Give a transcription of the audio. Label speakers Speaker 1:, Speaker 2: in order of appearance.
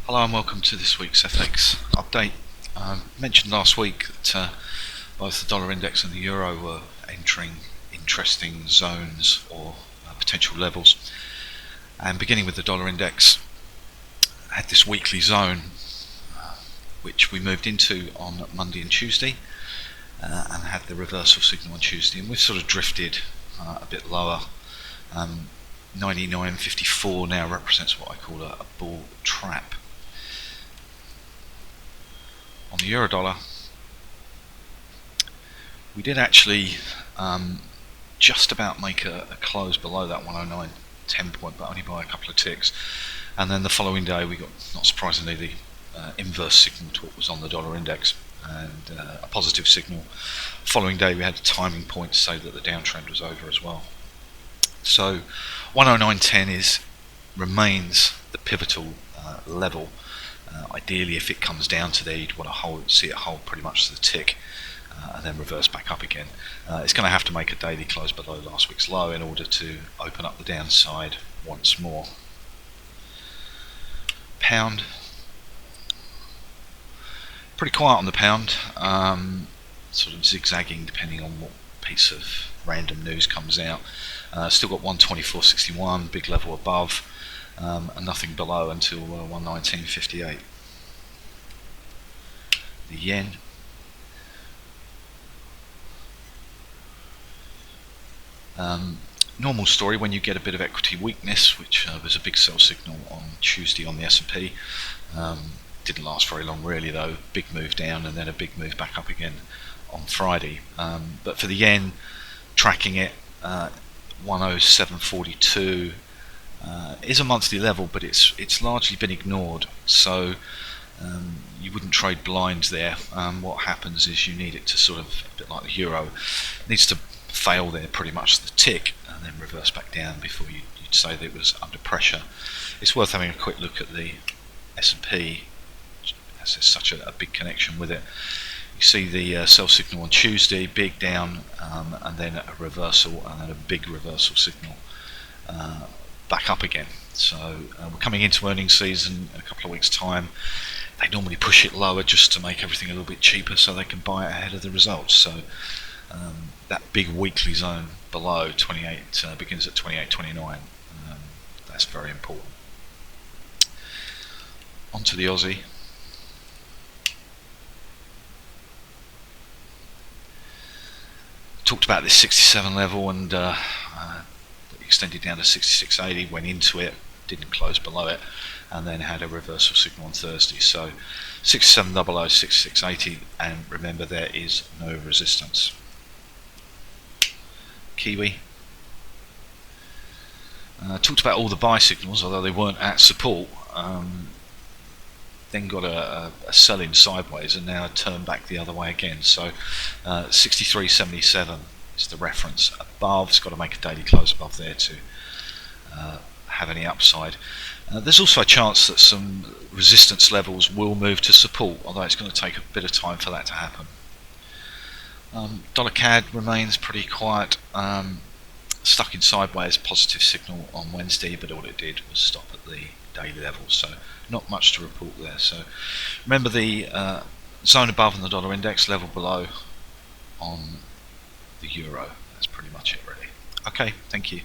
Speaker 1: Hello and welcome to this week's FX update. I mentioned last week that both the dollar index and the euro were entering interesting zones or potential levels, and beginning with the dollar index, had this weekly zone which we moved into on Monday and Tuesday, and had the reversal signal on Tuesday, and we've sort of drifted a bit lower. 99.54 now represents what I call a bull trap. On the euro dollar, we did actually just about make a close below that 109.10 point, but only by a couple of ticks. And then the following day we got, not surprisingly, the inverse signal to what was on the dollar index, and a positive signal. Following day we had a timing point to say that the downtrend was over as well. So 109.10 remains the pivotal level. Ideally, if it comes down to there, you'd want to see it hold pretty much to the tick, and then reverse back up again. It's going to have to make a daily close below last week's low in order to open up the downside once more. Pound, pretty quiet on the pound, sort of zigzagging depending on what piece of random news comes out. Still got 124.61, big level above, and nothing below until 119.58. The yen, normal story when you get a bit of equity weakness, which was a big sell signal on Tuesday on the S&P. Didn't last very long really though, big move down and then a big move back up again on Friday. But for the yen, tracking it, 107.42 is a monthly level, but it's largely been ignored, so you wouldn't trade blinds there. What happens is you need it to sort of, a bit like the euro, it needs to fail there pretty much the tick and then reverse back down before you'd say that it was under pressure. It's worth having a quick look at the S&P, as there's such a big connection with it. You see the sell signal on Tuesday, big down, and then a reversal, and then a big reversal signal back up again. So we're coming into earnings season in a couple of weeks' time. They normally push it lower just to make everything a little bit cheaper so they can buy it ahead of the results. So that big weekly zone below 28 begins at 28.29. That's very important. Onto the Aussie. Talked about this 67 level, and extended down to 66.80, went into it, didn't close below it, and then had a reversal signal on Thursday. So 67.00, 66.80, and remember there is no resistance. Kiwi. Talked about all the buy signals, although they weren't at support. Then got a sell-in sideways and now turned back the other way again. So 63.77 is the reference above. It's got to make a daily close above there to have any upside. There's also a chance that some resistance levels will move to support, although it's going to take a bit of time for that to happen. Dollar CAD remains pretty quiet, stuck in sideways, positive signal on Wednesday, but all it did was stop at the daily level, so not much to report there. So remember the zone above on the dollar index, level below on the euro. That's pretty much it really. Okay, thank you.